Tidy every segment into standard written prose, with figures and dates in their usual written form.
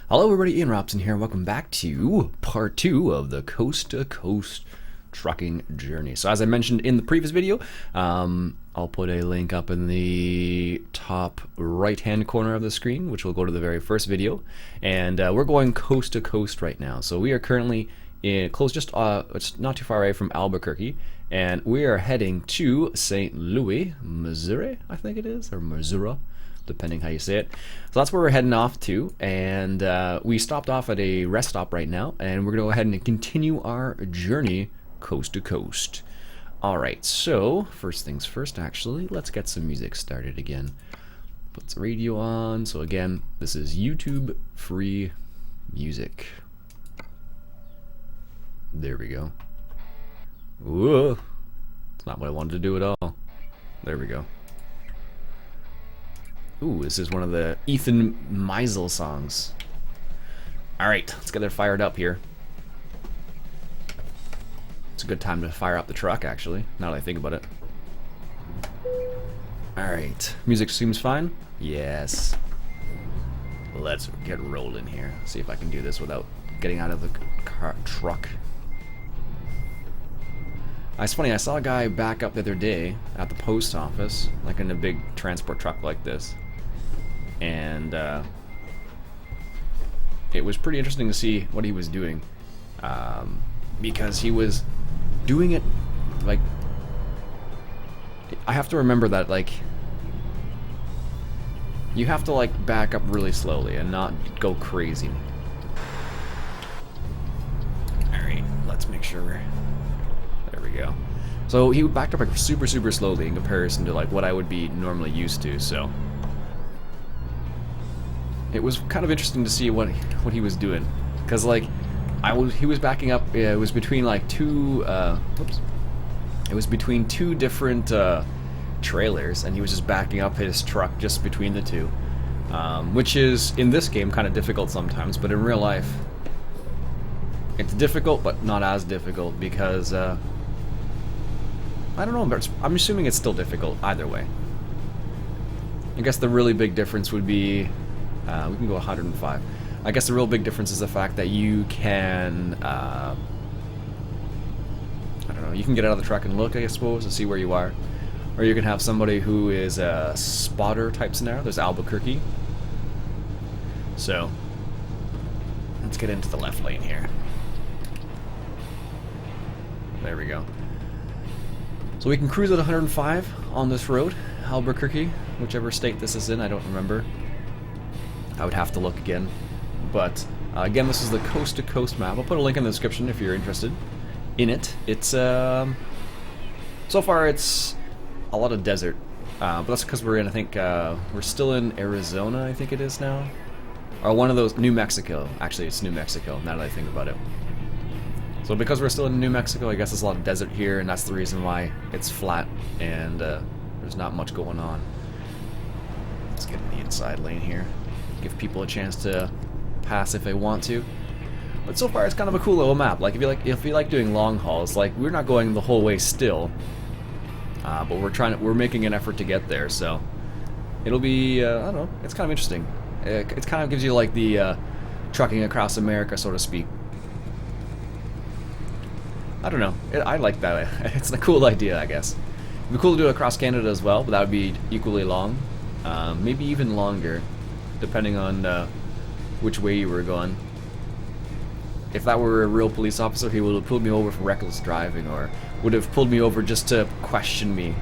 Hello everybody, Ian Robson here, and welcome back to part 2 of the Coast to Coast trucking journey. So as I mentioned in the previous video, I'll put a link up in the top right hand corner of the screen, which will go to the very first video, and we're going coast to coast right now. So we are currently in it's not too far away from Albuquerque, and we are heading to St. Louis, Missouri, I think it is, or Missouri, depending how you say it. So that's where we're heading off to, and we stopped off at a rest stop right now, and we're going to go ahead and continue our journey coast to coast. Alright, so first things first, actually, let's get some music started again. Put the radio on. So again, this is YouTube free music. There we go. Whoa, it's not what I wanted to do at all. There we go. Ooh, this is one of the Ethan Meisel songs. Alright, let's get it fired up here. It's a good time to fire up the truck, actually, now that I think about it. Alright, music seems fine? Yes. Let's get rolling here. See if I can do this without getting out of the truck. It's funny, I saw a guy back up the other day at the post office, like in a big transport truck like this. And it was pretty interesting to see what he was doing, because he was doing it like, I have to remember that, like, you have to like back up really slowly and not go crazy. Alright, let's make sure we're, there we go. So he backed up like super slowly in comparison to like what I would be normally used to, so it was kind of interesting to see what he was doing, because like he was backing up. It was between like two different trailers, and he was just backing up his truck just between the two, which is in this game kind of difficult sometimes, but in real life it's difficult, but not as difficult, because I don't know, but I'm assuming it's still difficult either way. I guess the really big difference would be we can go 105. I guess the real big difference is the fact that you can, I don't know, you can get out of the truck and look, I suppose, and see where you are. Or you can have somebody who is a spotter type scenario. There's Albuquerque. So, let's get into the left lane here. There we go. So we can cruise at 105 on this road, Albuquerque, whichever state this is in, I don't remember. I would have to look again. But again, this is the coast to coast map. I'll put a link in the description if you're interested in it. It's so far it's a lot of desert, but that's because we're in, I think we're still in Arizona, I think it is now, or one of those, New Mexico. Actually, it's New Mexico now that I think about it. So because we're still in New Mexico, I guess there's a lot of desert here, and that's the reason why it's flat and there's not much going on. Let's get in the inside lane here. Give people a chance to pass if they want to. But so far it's kind of a cool little map. Like if you like doing long hauls, like we're not going the whole way still, but we're making an effort to get there. So it'll be I don't know, it's kind of interesting. It kind of gives you like the trucking across America, so to speak. I don't know. I like that. It's a cool idea, I guess. It'd be cool to do it across Canada as well, but that would be equally long, maybe even longer, depending on which way you were going. If that were a real police officer, he would have pulled me over for reckless driving, or would have pulled me over just to question me.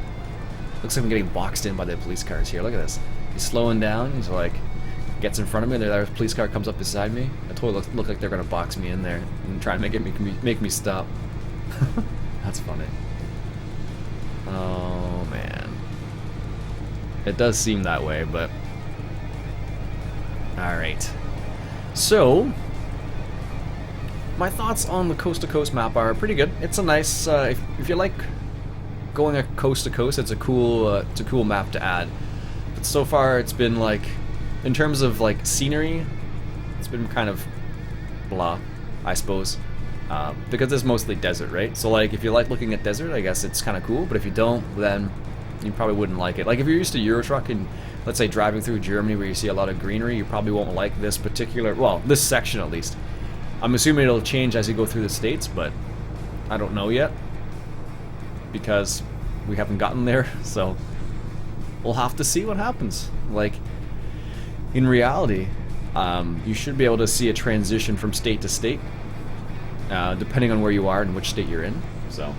Looks like I'm getting boxed in by the police cars here. Look at this. He's slowing down. He's like, gets in front of me. The police car comes up beside me. I totally look like they're gonna box me in there and try and make me stop. That's funny. Oh man, it does seem that way, but all right. So, my thoughts on the coast to coast map are pretty good. It's a nice, if you like going coast to coast, it's a cool map to add. But so far, it's been like, in terms of like scenery, it's been kind of blah, I suppose, because it's mostly desert, right? So like, if you like looking at desert, I guess it's kind of cool. But if you don't, then you probably wouldn't like it. Like if you're used to Euro truck and let's say driving through Germany where you see a lot of greenery, you probably won't like this particular, well, this section at least. I'm assuming it'll change as you go through the states, but I don't know yet because we haven't gotten there, so we'll have to see what happens. Like, in reality, you should be able to see a transition from state to state, depending on where you are and which state you're in. So,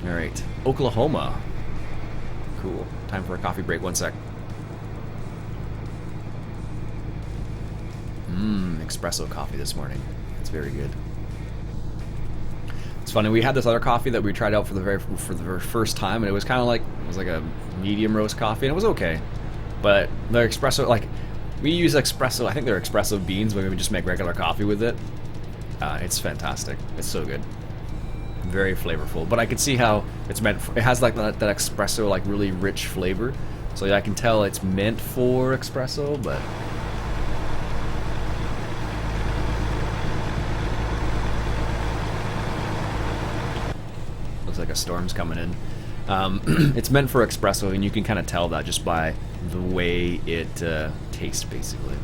all right, Oklahoma. Cool. Time for a coffee break. 1 sec. Espresso coffee this morning. It's very good. It's funny. We had this other coffee that we tried out for the very first time, and it was kind of like a medium roast coffee, and it was okay. But the espresso, like, we use espresso. I think they're espresso beans, but we just make regular coffee with it. It's fantastic. It's so good. Very flavorful. But I could see how it's meant for, it has like that espresso, like really rich flavor. So I can tell it's meant for espresso, but looks like a storm's coming in. It's meant for espresso, and you can kind of tell that just by the way it tastes, basically.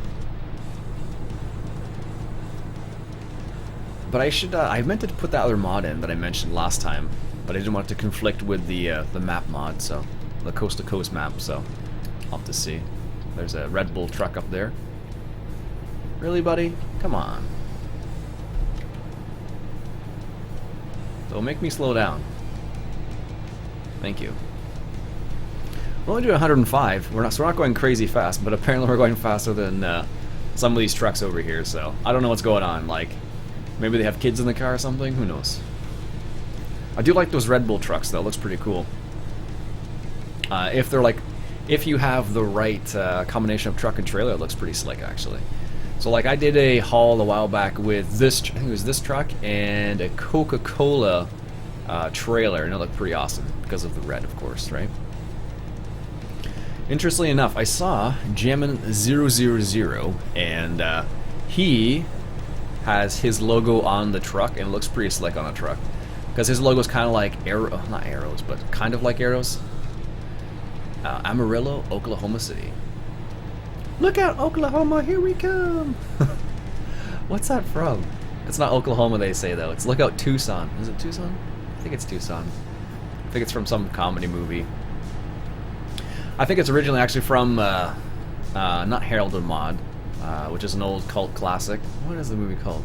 But I meant to put that other mod in that I mentioned last time, but I didn't want it to conflict with the map mod, so the coast to coast map. So I'll have to see. There's a Red Bull truck up there. Really, buddy? Come on. Don't make me slow down. Thank you. We're only doing 105. We're not going crazy fast, but apparently we're going faster than some of these trucks over here. So I don't know what's going on. Like, maybe they have kids in the car or something. Who knows? I do like those Red Bull trucks though. It looks pretty cool. If you have the right combination of truck and trailer, it looks pretty slick actually. So like I did a haul a while back with this. I think it was this truck and a Coca-Cola trailer, and it looked pretty awesome because of the red, of course, right? Interestingly enough, I saw Jammin000, and he has his logo on the truck, and it looks pretty slick on a truck. Because his logo is kind of like not arrows, but kind of like arrows. Amarillo, Oklahoma City. Look out, Oklahoma, here we come! What's that from? It's not Oklahoma, they say, though. It's Look Out, Tucson. Is it Tucson? I think it's Tucson. I think it's from some comedy movie. I think it's originally actually from, not Harold and Maude, which is an old cult classic. What is the movie called?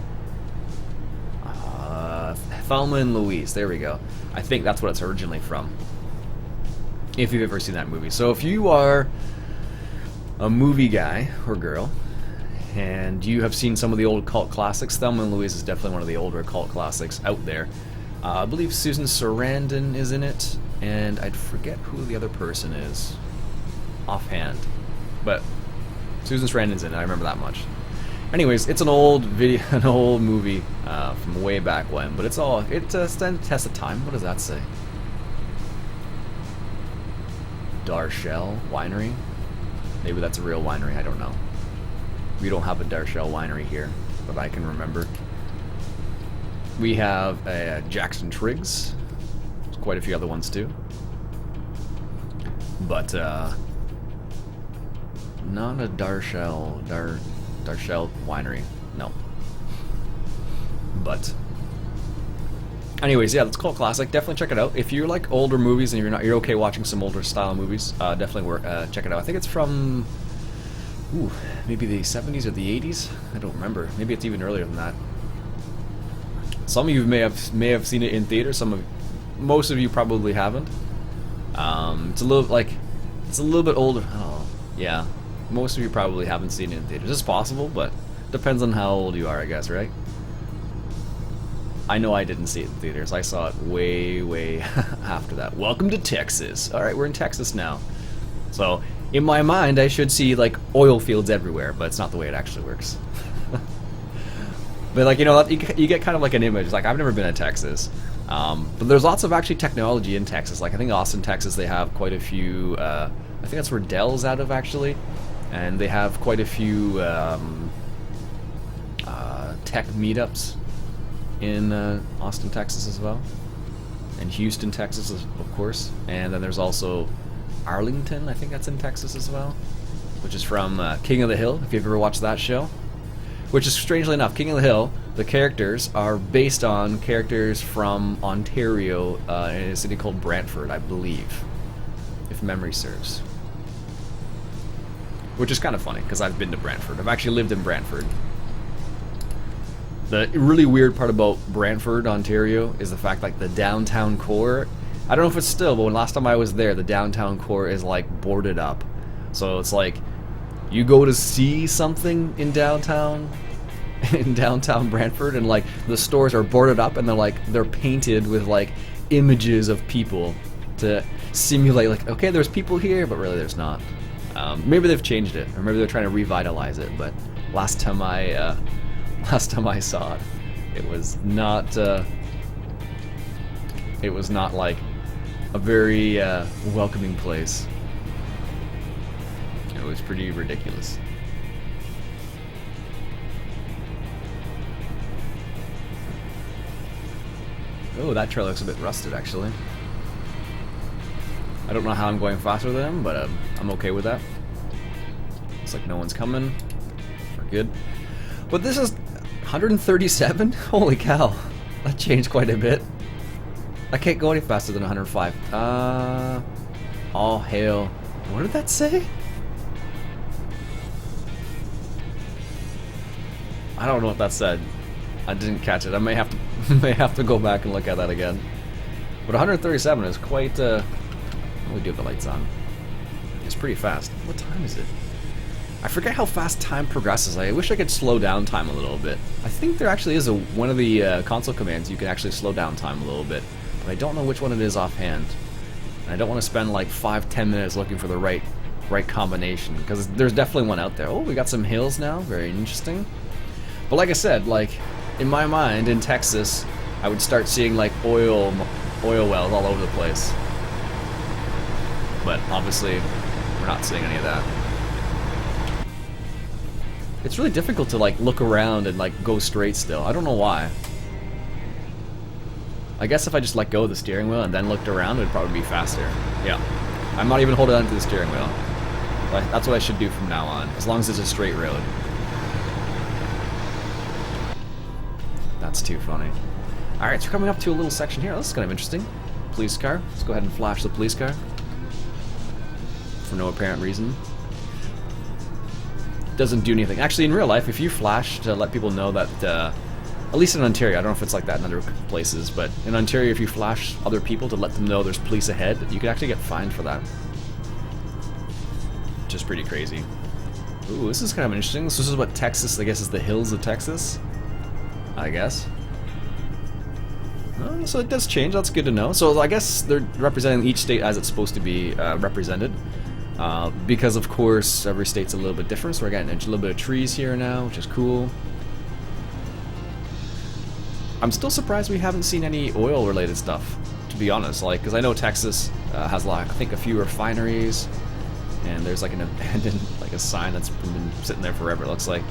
Thelma and Louise. There we go. I think that's what it's originally from. If you've ever seen that movie. So if you are a movie guy or girl, and you have seen some of the old cult classics, Thelma and Louise is definitely one of the older cult classics out there. I believe Susan Sarandon is in it, and I'd forget who the other person is offhand. But Susan Sarandon's in it, I remember that much. Anyways, it's an old video, an old movie from way back when, but it stands the test of time. What does that say? Darshell Winery? Maybe that's a real winery, I don't know. We don't have a Darshell Winery here, but I can remember. We have Jackson Triggs. There's quite a few other ones too. But not a Darshell Winery, no. But anyways, yeah, let's call it classic. Definitely check it out. If you like older movies and you're okay watching some older style movies, definitely check it out. I think it's from maybe the 70s or the 80s. I don't remember. Maybe it's even earlier than that. Some of you may have seen it in theater. Most of you probably haven't. It's a little bit older. Oh, yeah. Most of you probably haven't seen it in theaters. It's possible, but depends on how old you are, I guess, right? I know I didn't see it in theaters. I saw it way after that. Welcome to Texas. All right, we're in Texas now. So, in my mind, I should see, like, oil fields everywhere, but it's not the way it actually works. But, like, you know, you get kind of like an image. Like, I've never been to Texas. But there's lots of, actually, technology in Texas. Like, I think Austin, Texas, they have quite a few, I think that's where Dell's out of, actually. And they have quite a few tech meetups in Austin, Texas as well. And Houston, Texas, of course. And then there's also Arlington, I think that's in Texas as well, which is from King of the Hill, if you've ever watched that show. Which is, strangely enough, King of the Hill, the characters are based on characters from Ontario in a city called Brantford, I believe, if memory serves. Which is kind of funny, because I've been to Brantford. I've actually lived in Brantford. The really weird part about Brantford, Ontario, is the fact like the downtown core, I don't know if it's still, but when last time I was there, the downtown core is like boarded up. So it's like, you go to see something in downtown Brantford, and like the stores are boarded up and they're painted with like images of people to simulate like, okay, there's people here, but really there's not. Maybe they've changed it, or maybe they're trying to revitalize it, but last time I saw it, it was not like a very welcoming place. It was pretty ridiculous. Oh, that trailer looks a bit rusted, actually. I don't know how I'm going faster than him, but I'm okay with that. Looks like no one's coming. We're good. But this is 137? Holy cow. That changed quite a bit. I can't go any faster than 105. All hail. What did that say? I don't know what that said. I didn't catch it. I may have to go back and look at that again. But 137 is quite we do have the lights on. It's pretty fast. What time is it? I forget how fast time progresses. I wish I could slow down time a little bit. I think there actually is one of the console commands you can actually slow down time a little bit, but I don't know which one it is offhand. And I don't want to spend like 5-10 minutes looking for the right combination, because there's definitely one out there. Oh, we got some hills now. Very interesting. But like I said, like in my mind, in Texas, I would start seeing like oil wells all over the place. But obviously, we're not seeing any of that. It's really difficult to like look around and like go straight still. I don't know why. I guess if I just let go of the steering wheel and then looked around, it would probably be faster. Yeah. I'm not even holding on to the steering wheel. But that's what I should do from now on, as long as it's a straight road. That's too funny. Alright, so we're coming up to a little section here. This is kind of interesting. Police car. Let's go ahead and flash the police car. For no apparent reason. Doesn't do anything. Actually, in real life, if you flash to let people know that, at least in Ontario, I don't know if it's like that in other places, but in Ontario, if you flash other people to let them know there's police ahead, you can actually get fined for that. Which is pretty crazy. Ooh, this is kind of interesting. This is what Texas, I guess, is the hills of Texas. I guess. So it does change. That's good to know. So I guess they're representing each state as it's supposed to be represented. Because of course every state's a little bit different, so we're getting a little bit of trees here now, which is cool. I'm still surprised we haven't seen any oil related stuff, to be honest, like, because I know Texas has like, I think a few refineries, and there's like an abandoned, like a sign that's been sitting there forever, it looks like.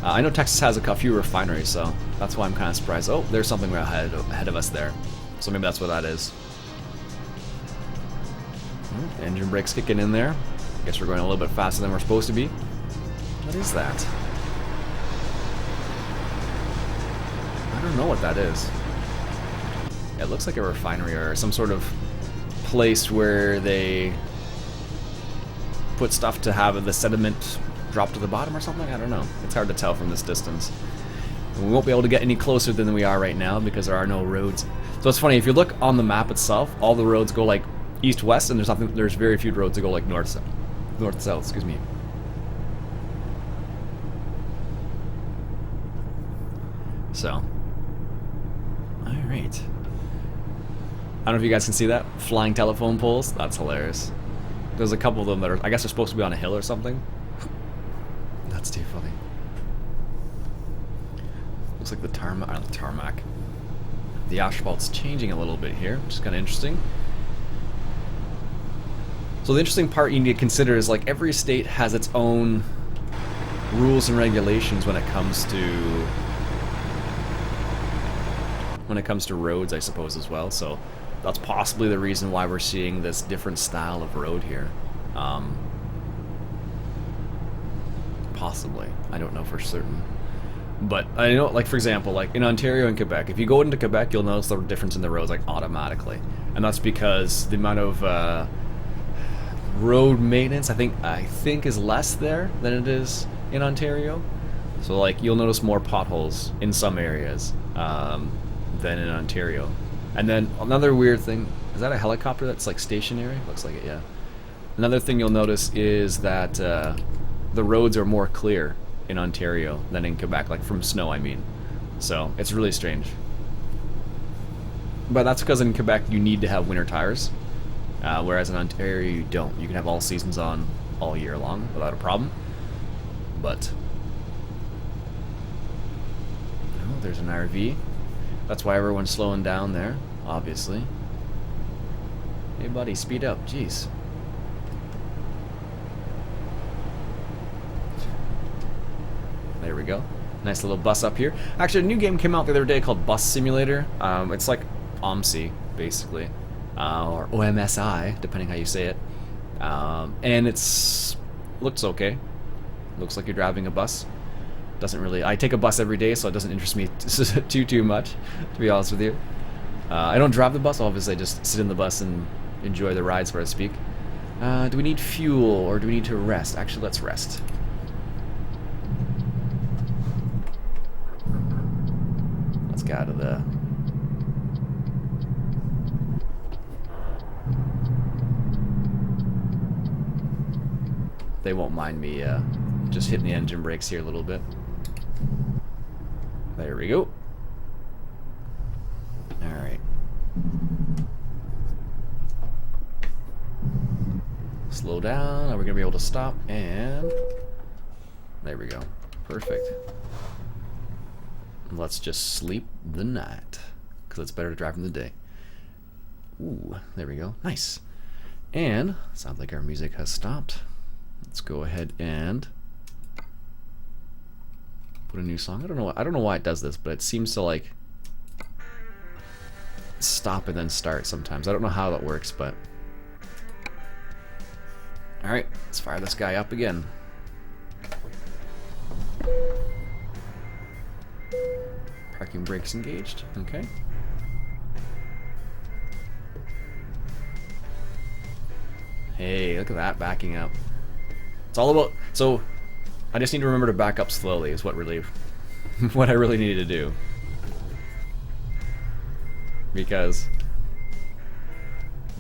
I know Texas has a few refineries, so that's why I'm kind of surprised. Oh, there's something ahead of us there, so maybe that's what that is. Engine brakes kicking in there. I guess we're going a little bit faster than we're supposed to be. What is that? I don't know what that is. It looks like a refinery or some sort of place where they put stuff to have the sediment drop to the bottom or something. I don't know. It's hard to tell from this distance. And we won't be able to get any closer than we are right now because there are no roads. So it's funny, if you look on the map itself, all the roads go like east-west, and there's very few roads that go like north-south, excuse me. So, alright. I don't know if you guys can see that. Flying telephone poles. That's hilarious. There's a couple of them that are, I guess they're supposed to be on a hill or something. That's too funny. Looks like the tarmac. The asphalt's changing a little bit here, which is kind of interesting. So the interesting part you need to consider is like every state has its own rules and regulations when it comes to roads, I suppose, as well. So that's possibly the reason why we're seeing this different style of road here. Possibly. I don't know for certain. But I know, like, for example, like in Ontario and Quebec, if you go into Quebec, you'll notice the difference in the roads, like, automatically. And that's because the amount of road maintenance, I think is less there than it is in Ontario. So, like, you'll notice more potholes in some areas than in Ontario. And then another weird thing, is that a helicopter that's, like, stationary? Looks like it, yeah. Another thing you'll notice is that the roads are more clear in Ontario than in Quebec, like from snow, I mean. So it's really strange. But that's because in Quebec you need to have winter tires, whereas in Ontario you don't. You can have all seasons on all year long without a problem. But oh, there's an RV. That's why everyone's slowing down there, obviously. Hey buddy, speed up, jeez. There we go. Nice little bus up here. Actually, a new game came out the other day called Bus Simulator. It's like OMSI, basically. Or OMSI, depending how you say it. And looks okay. Looks like you're driving a bus. Doesn't really... I take a bus every day, so it doesn't interest me too much, to be honest with you. I don't drive the bus, obviously. I just sit in the bus and enjoy the ride, so to speak. Do we need fuel, or do we need to rest? Actually, let's rest. Let's get out of the... They won't mind me just hitting the engine brakes here a little bit. There we go. Alright. Slow down. Are we going to be able to stop? And... there we go. Perfect. Let's just sleep the night, because it's better to drive in the day. Ooh, there we go. Nice. And sounds like our music has stopped. Let's go ahead and put a new song. I don't know why it does this, but it seems to like stop and then start sometimes. I don't know how that works, but all right, let's fire this guy up again. Parking brakes engaged. Okay. Hey, look at that backing up. It's all about... So, I just need to remember to back up slowly is what what I really needed to do. Because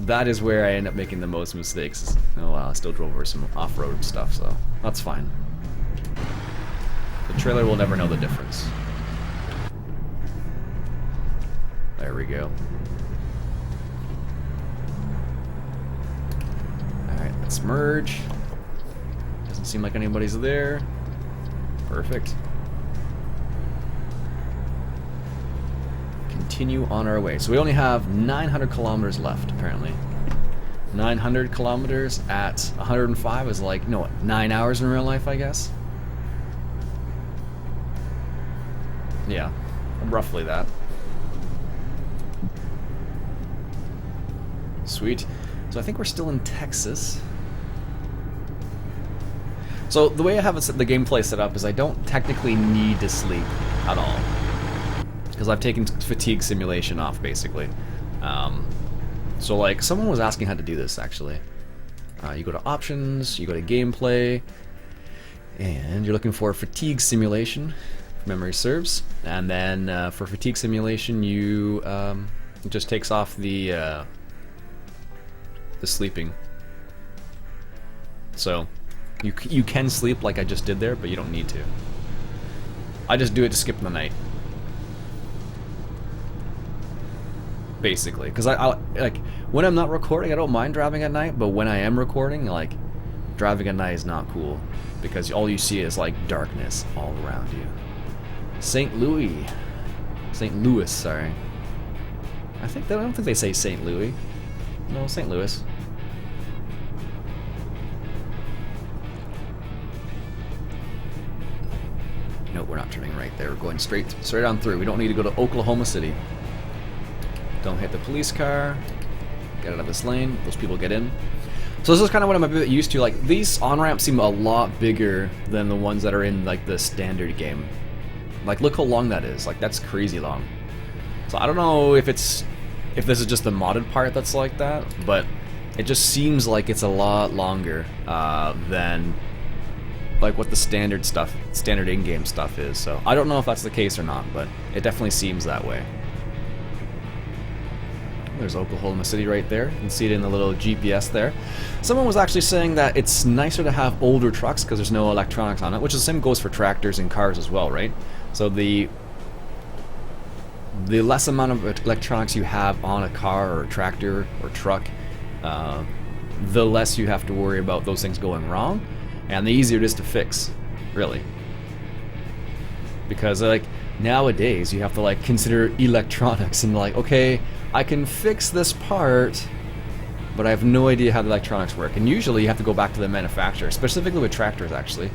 that is where I end up making the most mistakes. Oh wow, I still drove over some off-road stuff, so that's fine. The trailer will never know the difference. There we go. Alright, let's merge. Doesn't seem like anybody's there. Perfect. Continue on our way. So we only have 900 kilometers left, apparently. 900 kilometers at 105 is like, no, 9 hours in real life, I guess? Yeah, roughly that. Sweet. So I think we're still in Texas. So the way I have the gameplay set up is I don't technically need to sleep at all, because I've taken fatigue simulation off, basically. So like, someone was asking how to do this, actually. You go to options, you go to gameplay, and you're looking for fatigue simulation, if memory serves. And then for fatigue simulation, you it just takes off the sleeping. So you can sleep like I just did there, but you don't need to. I just do it to skip the night, basically, because I like when I'm not recording, I don't mind driving at night, but when I am recording, like, driving at night is not cool, because all you see is like darkness all around you. St. Louis, sorry. I don't think they say St. Louis. No, St. Louis. No, we're not turning right there. We're going straight on through. We don't need to go to Oklahoma City. Don't hit the police car. Get out of this lane. Those people get in. So this is kind of what I'm a bit used to. Like, these on-ramps seem a lot bigger than the ones that are in, like, the standard game. Like, look how long that is. Like, that's crazy long. So I don't know if this is just the modded part that's like that, but it just seems like it's a lot longer than like what the standard in-game stuff is. So I don't know if that's the case or not, but it definitely seems that way. There's Oklahoma City right there. You can see it in the little GPS there. Someone was actually saying that it's nicer to have older trucks because there's no electronics on it, which is the same goes for tractors and cars as well, right? So the less amount of electronics you have on a car or a tractor or truck, the less you have to worry about those things going wrong, and the easier it is to fix, really. Because like nowadays you have to like consider electronics and like, okay, I can fix this part, but I have no idea how the electronics work. And usually you have to go back to the manufacturer, specifically with tractors actually.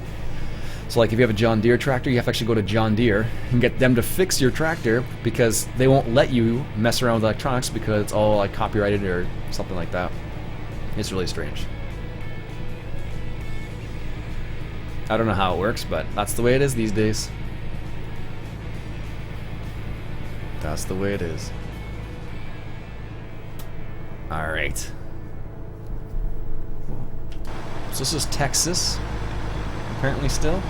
So like if you have a John Deere tractor, you have to actually go to John Deere and get them to fix your tractor because they won't let you mess around with electronics because it's all like copyrighted or something like that. It's really strange. I don't know how it works, but that's the way it is these days. That's the way it is. Alright. So this is Texas. Apparently still.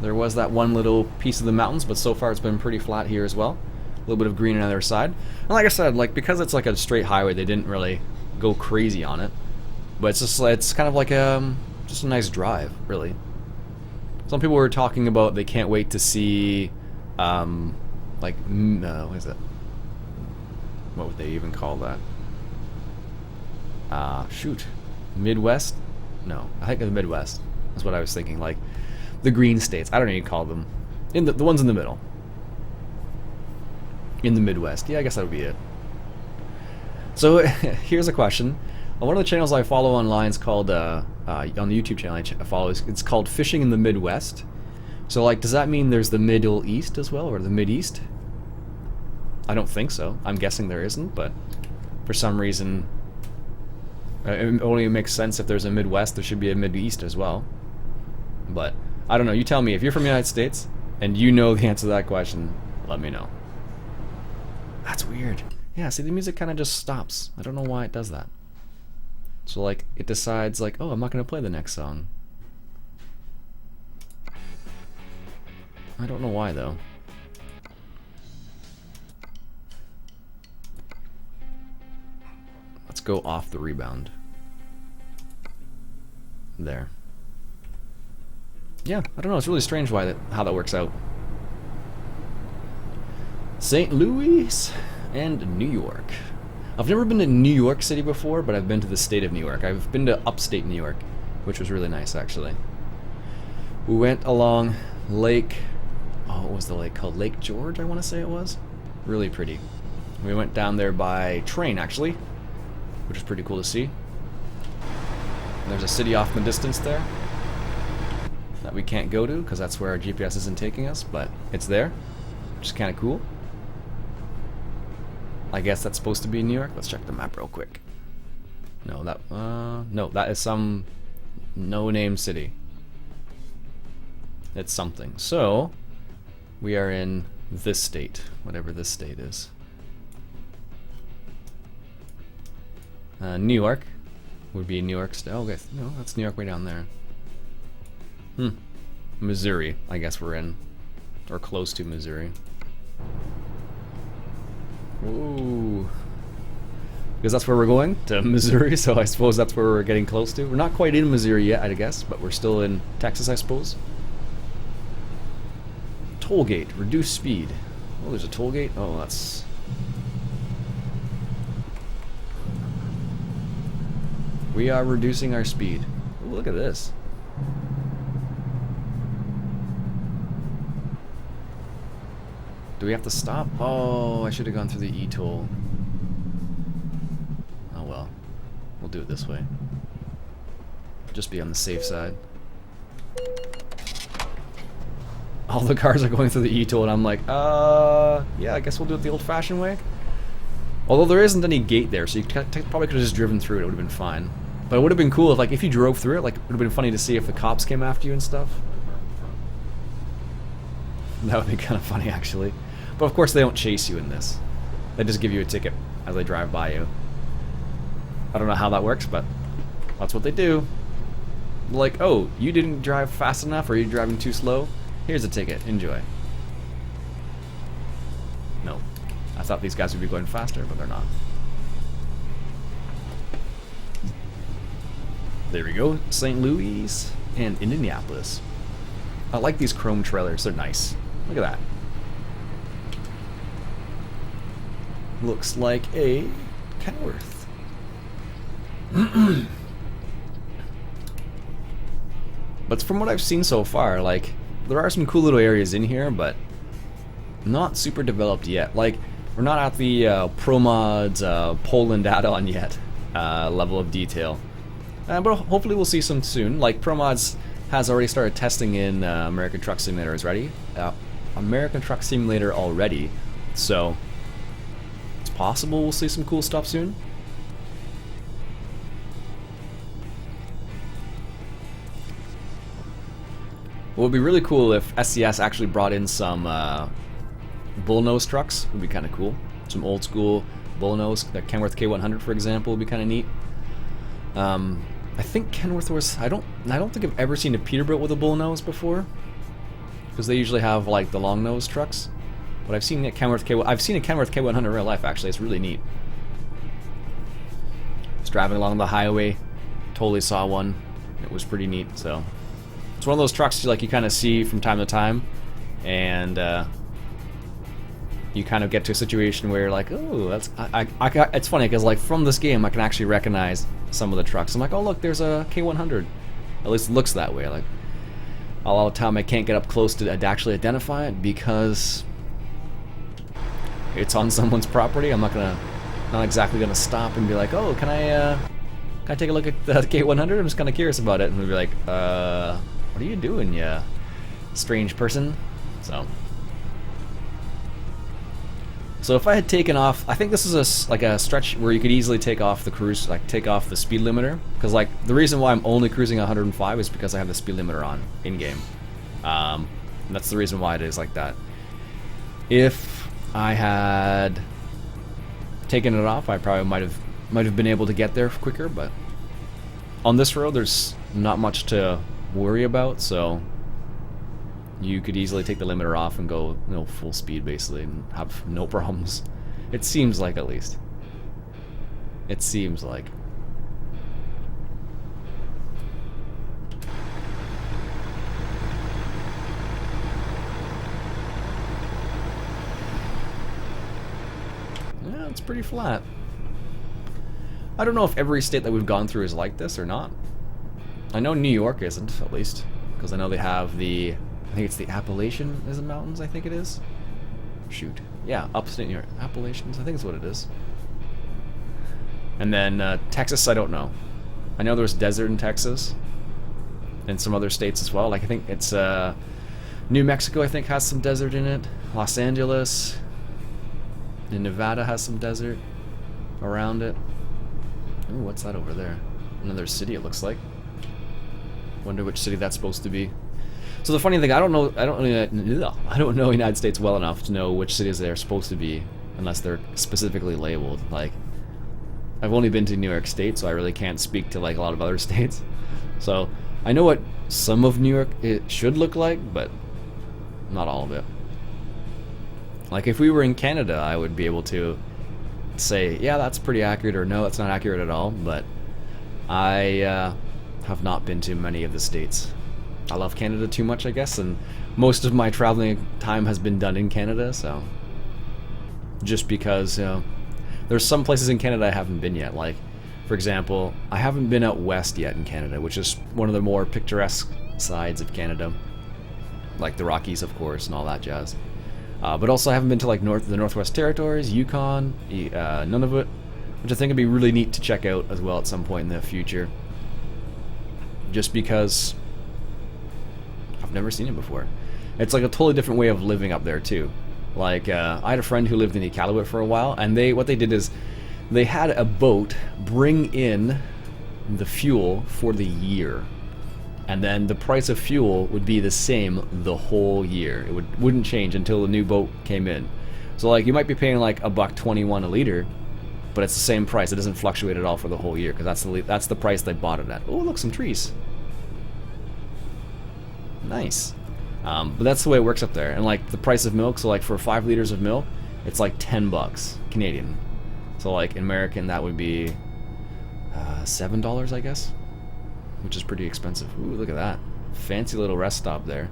There was that one little piece of the mountains, but so far it's been pretty flat here as well. A little bit of green on the other side. And like I said, like because it's like a straight highway, they didn't really go crazy on it. But it's kind of like just a nice drive, really. Some people were talking about they can't wait to see what is it? What would they even call that? Shoot. Midwest? No, I think the Midwest. That's what I was thinking. Like the green states. I don't know what you call them. In the ones in the middle. In the Midwest. Yeah, I guess that would be it. So here's a question. One of the channels I follow online is called on the YouTube channel I follow. It's called Fishing in the Midwest. So like, does that mean there's the Middle East as well, or the Mideast? I don't think so. I'm guessing there isn't, but for some reason, it only makes sense if there's a Midwest, there should be a Mideast as well. But I don't know. You tell me if you're from the United States and you know the answer to that question. Let me know. That's weird. Yeah. See, the music kind of just stops. I don't know why it does that. So like, it decides like, oh, I'm not gonna play the next song. I don't know why though. Let's go off the rebound. There. Yeah, I don't know. It's really strange how that works out. St. Louis and New York. I've never been to New York City before, but I've been to the state of New York. I've been to upstate New York, which was really nice actually. We went along Lake, what was the lake called? Lake George, I want to say it was. Really pretty. We went down there by train actually, which is pretty cool to see. And there's a city off in the distance there that we can't go to because that's where our GPS isn't taking us, but it's there, which is kind of cool. I guess that's supposed to be New York. Let's check the map real quick. No, that is some no-name city. It's something. So we are in this state, whatever this state is. New York would be New York State. Oh, okay, no, that's New York way down there. Missouri, I guess we're in, or close to Missouri. Ooh. Because that's where we're going, to Missouri, so I suppose that's where we're getting close to. We're not quite in Missouri yet, I guess, but we're still in Texas, I suppose. Toll gate, reduce speed. Oh, there's a toll gate? Oh, that's... We are reducing our speed. Ooh, look at this. Do we have to stop? Oh, I should have gone through the e-toll. Oh well. We'll do it this way. Just be on the safe side. all the cars are going through the e-toll, and I'm like, yeah, I guess we'll do it the old-fashioned way. Although there isn't any gate there, so you probably could have just driven through it. It would have been fine. But it would have been cool if, like, if you drove through it, like, it would have been funny to see if the cops came after you and stuff. That would be kind of funny, actually. But of course, they don't chase you in this. They just give you a ticket as they drive by you. I don't know how that works, but that's what they do. Like, oh, you didn't drive fast enough, or you're driving too slow? Here's a ticket. Enjoy. No. I thought these guys would be going faster, but they're not. There we go. St. Louis and Indianapolis. I like these chrome trailers. They're nice. Look at that. Looks like a Kenworth. But from what I've seen so far, like, there are some cool little areas in here, but not super developed yet. Like, we're not at the Pro Mods Poland add-on yet level of detail. But hopefully we'll see some soon. Like, Pro Mods has already started testing in American Truck Simulator already, so it's possible we'll see some cool stuff soon. What would be really cool if SCS actually brought in some bullnose trucks. Would be kind of cool. Some old school bullnose, the Kenworth K100 for example, would be kind of neat. I think Kenworth was. I don't think I've ever seen a Peterbilt with a bullnose before, because they usually have like the long nose trucks. But I've seen a Kenworth K100 in real life. Actually, it's really neat. Just driving along the highway, totally saw one. It was pretty neat. So it's one of those trucks you kind of see from time to time, and you kind of get to a situation where you're like, oh, that's it's funny because like from this game I can actually recognize some of the trucks. I'm like, oh look, there's a K100. At least it looks that way. Like a lot of the time I can't get up close to actually identify it because it's on someone's property. I'm not exactly gonna stop and be like, oh, can I take a look at the K100? I'm just kind of curious about it, and we'll be like, what are you doing, you strange person? So if I had taken off, I think this is like a stretch where you could easily take off the cruise, like take off the speed limiter, because like the reason why I'm only cruising 105 is because I have the speed limiter on in game. That's the reason why it is like that. If I had taken it off, I probably might have been able to get there quicker. But on this road, there's not much to worry about, so you could easily take the limiter off and go, full speed basically and have no problems. It seems like, at least. It seems like. Yeah, it's pretty flat. I don't know if every state that we've gone through is like this or not. I know New York isn't, at least, because I know they have the, I think it's the Appalachian Mountains, I think it is. Shoot. Yeah, upstate New York. Appalachians, I think is what it is. And then Texas, I don't know. I know there's desert in Texas. And some other states as well. Like, I think it's New Mexico, I think, has some desert in it. Los Angeles. And Nevada has some desert around it. Ooh, what's that over there? Another city, it looks like. Wonder which city that's supposed to be. So the funny thing, I don't know the United States well enough to know which cities they're supposed to be, unless they're specifically labeled. Like, I've only been to New York State, so I really can't speak to like a lot of other states. So I know what some of New York it should look like, but not all of it. Like if we were in Canada, I would be able to say, yeah, that's pretty accurate, or no, that's not accurate at all. But I have not been to many of the states. I love Canada too much, I guess, and most of my traveling time has been done in Canada, so just because there's some places in Canada I haven't been yet. Like, for example, I haven't been out west yet in Canada, which is one of the more picturesque sides of Canada, like the Rockies, of course, and all that jazz. But also I haven't been to like the Northwest Territories, Yukon, Nunavut, which I think would be really neat to check out as well at some point in the future, just because I've never seen it before. It's like a totally different way of living up there too. Like I had a friend who lived in Iqaluit for a while, and what they did is they had a boat bring in the fuel for the year, and then the price of fuel would be the same the whole year. It wouldn't change until the new boat came in. So like you might be paying like $1.21 a liter, but it's the same price. It doesn't fluctuate at all for the whole year because that's the price they bought it at. Oh, look, some trees. Nice. But that's the way it works up there. And like the price of milk, so like for 5 liters of milk, it's like $10 Canadian. So like in American, that would be $7, I guess, which is pretty expensive. Ooh, look at that. Fancy little rest stop there.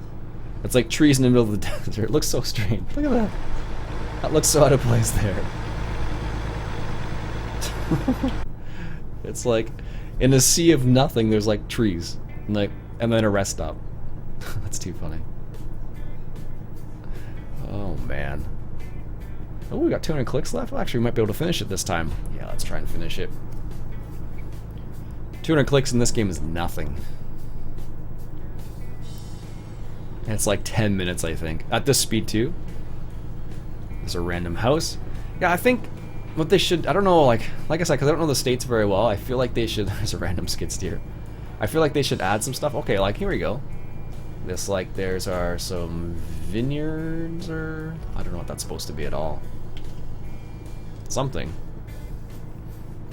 It's like trees in the middle of the desert. It looks so strange. Look at that. That looks so out of place there. It's like in a sea of nothing, there's like trees. And then a rest stop. That's too funny. Oh, man. Oh, we got 200 clicks left? Well, actually, we might be able to finish it this time. Yeah, let's try and finish it. 200 clicks in this game is nothing. And it's like 10 minutes, I think. At this speed, too. There's a random house. Yeah, I think what they should... I don't know, like I said, because I don't know the states very well. I feel like they should... There's a random skid steer. I feel like they should add some stuff. Okay, like, here we go. This, like, there's some vineyards, or... I don't know what that's supposed to be at all. Something.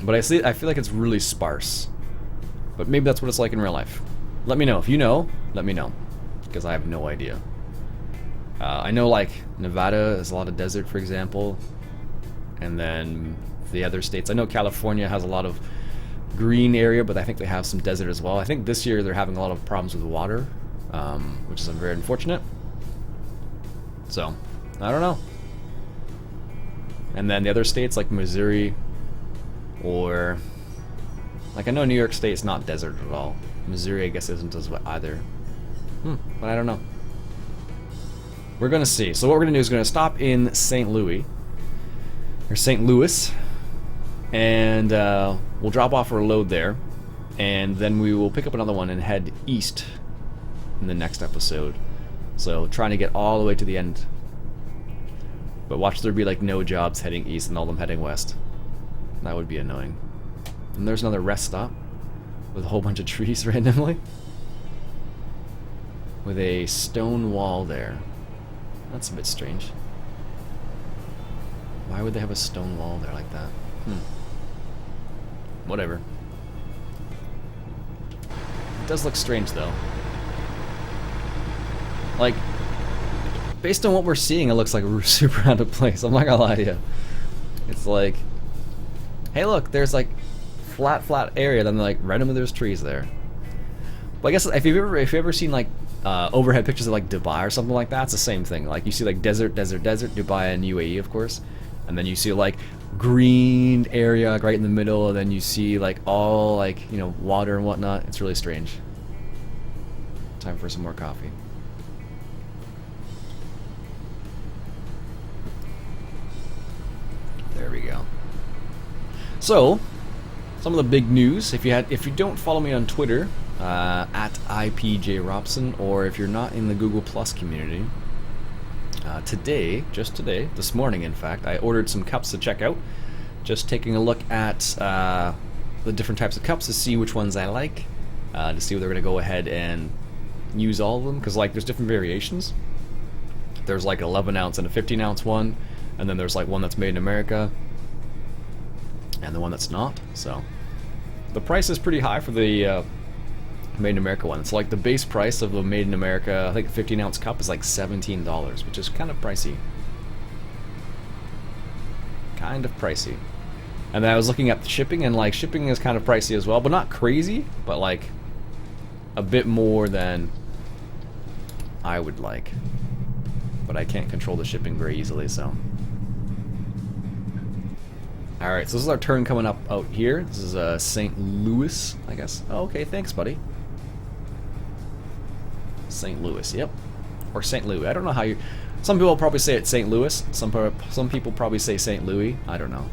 But I feel like it's really sparse. But maybe that's what it's like in real life. Let me know. If you know, let me know. Because I have no idea. I know, like, Nevada has a lot of desert, for example. And then the other states. I know California has a lot of green area, but I think they have some desert as well. I think this year they're having a lot of problems with water. Which is very unfortunate. So, I don't know. And then the other states like Missouri, or like I know New York State is not desert at all. Missouri, I guess, isn't as well either. But I don't know. We're gonna see. So what we're gonna do is gonna stop in St. Louis, or St. Louis, and we'll drop off our load there, and then we will pick up another one and head east in the next episode. So trying to get all the way to the end. But watch there be like no jobs heading east and all of them heading west. That would be annoying. And there's another rest stop with a whole bunch of trees randomly. With a stone wall there. That's a bit strange. Why would they have a stone wall there like that? Whatever. It does look strange though. Like, based on what we're seeing, it looks like a super out of place. I'm not gonna lie to you. It's like, hey, look, there's like flat area, then like randomly there's trees there. But I guess if you've ever seen like overhead pictures of like Dubai or something like that, it's the same thing. Like you see like desert, Dubai and UAE, of course, and then you see like green area right in the middle, and then you see like all like, you know, water and whatnot. It's really strange. Time for some more coffee. There we go. So, some of the big news. If you don't follow me on Twitter, at IPJRobson, or if you're not in the Google Plus community, just today, this morning in fact, I ordered some cups to check out. Just taking a look at the different types of cups to see which ones I like, to see if they're going to go ahead and use all of them, because like there's different variations. There's like an 11 ounce and a 15 ounce one, and then there's like one that's made in America and the one that's not. So the price is pretty high for the made in America one. It's like the base price of the made in America, I think a 15 ounce cup is like $17, which is kind of pricey. And then I was looking at the shipping, and like shipping is kind of pricey as well, but not crazy, but like a bit more than I would like. But I can't control the shipping very easily, so. Alright, so this is our turn coming up out here. This is St. Louis, I guess. Oh, okay, thanks, buddy. St. Louis, yep. Or St. Louis. I don't know how you... Some people probably say it's St. Louis. Some people probably say St. Louis. I don't know.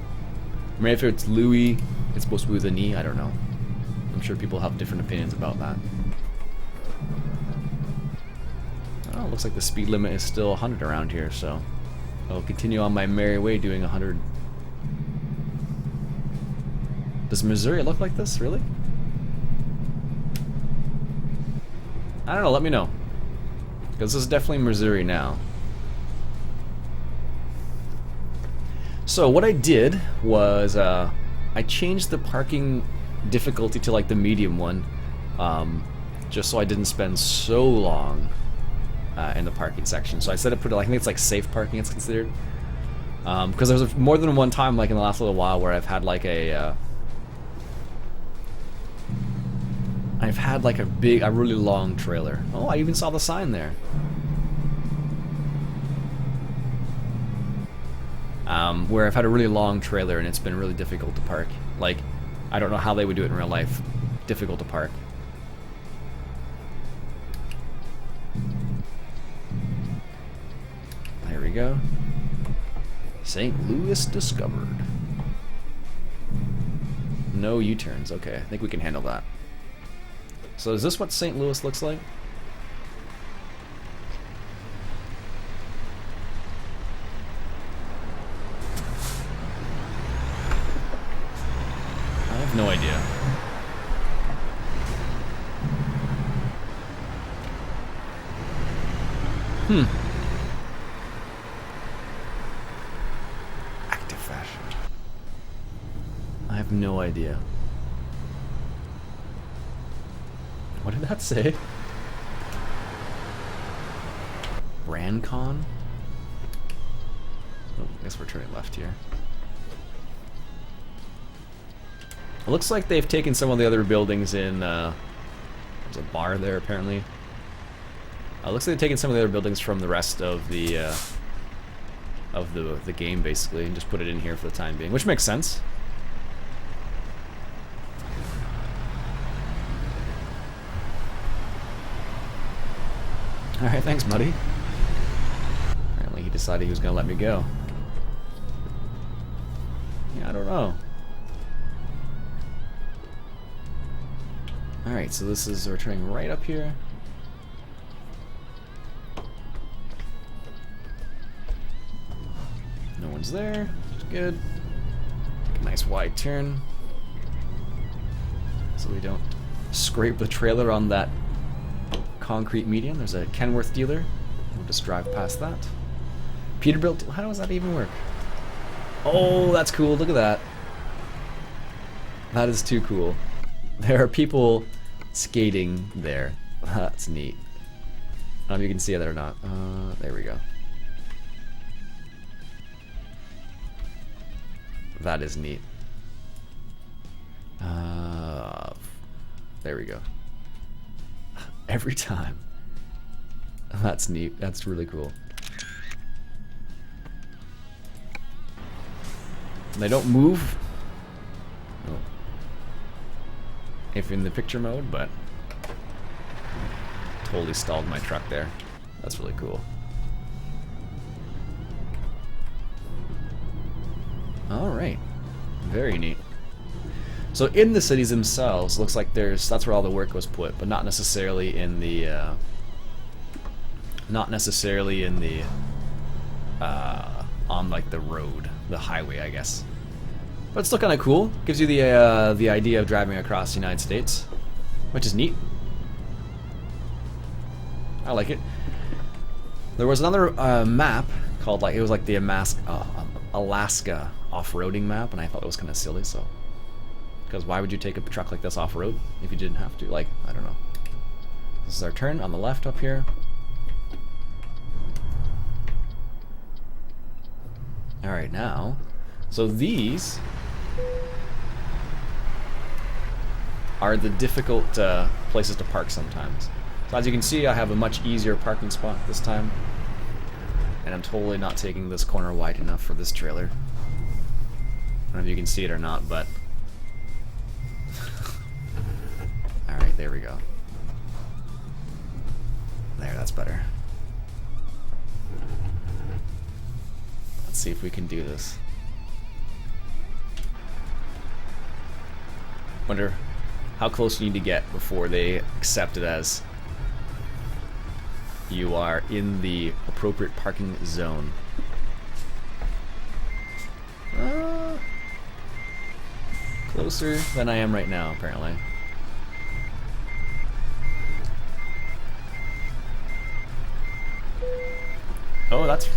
I mean, if it's Louis, it's supposed to be with an E. I don't know. I'm sure people have different opinions about that. Oh, looks like the speed limit is still 100 around here, so I'll continue on my merry way doing 100. Does Missouri look like this, really? I don't know, let me know. Because this is definitely Missouri now. So what I did was I changed the parking difficulty to like the medium one, just so I didn't spend so long in the parking section. So I set it pretty, I think it's like safe parking it's considered. Because there's more than one time like in the last little while where I've had like a really long trailer. Oh, I even saw the sign there. Where I've had a really long trailer and it's been really difficult to park. Like, I don't know how they would do it in real life. Difficult to park. There we go. St. Louis discovered. No U-turns. Okay, I think we can handle that. So is this what St. Louis looks like? I have no idea. Active fashion. I have no idea. What did that say? Rancon? Oh, I guess we're turning left here. It looks like they've taken some of the other buildings in, there's a bar there apparently. It looks like they've taken some of the other buildings from the rest of the game basically and just put it in here for the time being, which makes sense. Alright, thanks, buddy. Apparently he decided he was going to let me go. Yeah, I don't know. Alright, so this is, we're turning right up here. No one's there, which is good. Take a nice wide turn. So we don't scrape the trailer on that concrete median. There's a Kenworth dealer. We'll just drive past that. Peterbilt. How does that even work? Oh, that's cool. Look at that. That is too cool. There are people skating there. That's neat. I don't know if you can see it or not. There we go. That is neat. There we go. Every time. That's neat. That's really cool. And they don't move. Oh. If in the picture mode, but totally stalled my truck there. That's really cool. Alright. Very neat. So in the cities themselves, looks like that's where all the work was put, but not necessarily in the on like the road, the highway, I guess. But it's still kind of cool. Gives you the idea of driving across the United States, which is neat. I like it. There was another map called it was like the Alaska off-roading map, and I thought it was kind of silly. So. Because why would you take a truck like this off-road if you didn't have to? Like, I don't know. This is our turn on the left up here. Alright, now. So these are the difficult places to park sometimes. So as you can see, I have a much easier parking spot this time. And I'm totally not taking this corner wide enough for this trailer. I don't know if you can see it or not, but... Alright, there we go. There, that's better. Let's see if we can do this. Wonder how close you need to get before they accept it as you are in the appropriate parking zone. Closer than I am right now, apparently. Oh, that's...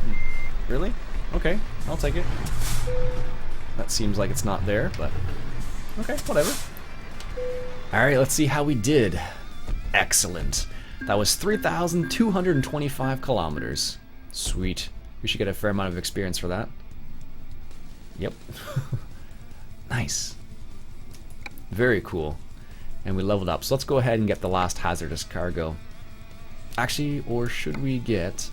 Really? Okay, I'll take it. That seems like it's not there, but... Okay, whatever. Alright, let's see how we did. Excellent. That was 3,225 kilometers. Sweet. We should get a fair amount of experience for that. Yep. Nice. Very cool. And we leveled up. So let's go ahead and get the last hazardous cargo. Actually, or should we get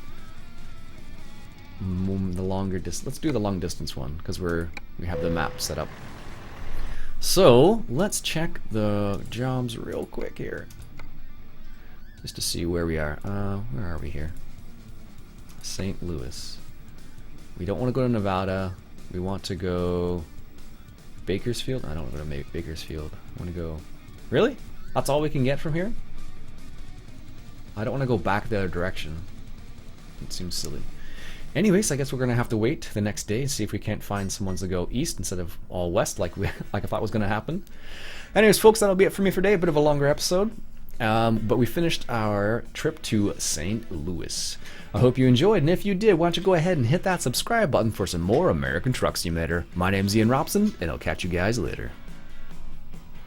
the longer distance? Let's do the long distance one because we have the map set up. So let's check the jobs real quick here, just to see where we are. Where are we here? St. Louis. We don't want to go to Nevada. We want to go Bakersfield. I don't want to go to Bakersfield. I want to go. Really? That's all we can get from here? I don't want to go back the other direction. It seems silly. Anyways, I guess we're gonna have to wait the next day and see if we can't find someone to go east instead of all west, like I thought was gonna happen. Anyways, folks, that'll be it for me for today. A bit of a longer episode, but we finished our trip to St. Louis. I hope you enjoyed, and if you did, why don't you go ahead and hit that subscribe button for some more American Truck Simulator. My name's Ian Robson, and I'll catch you guys later.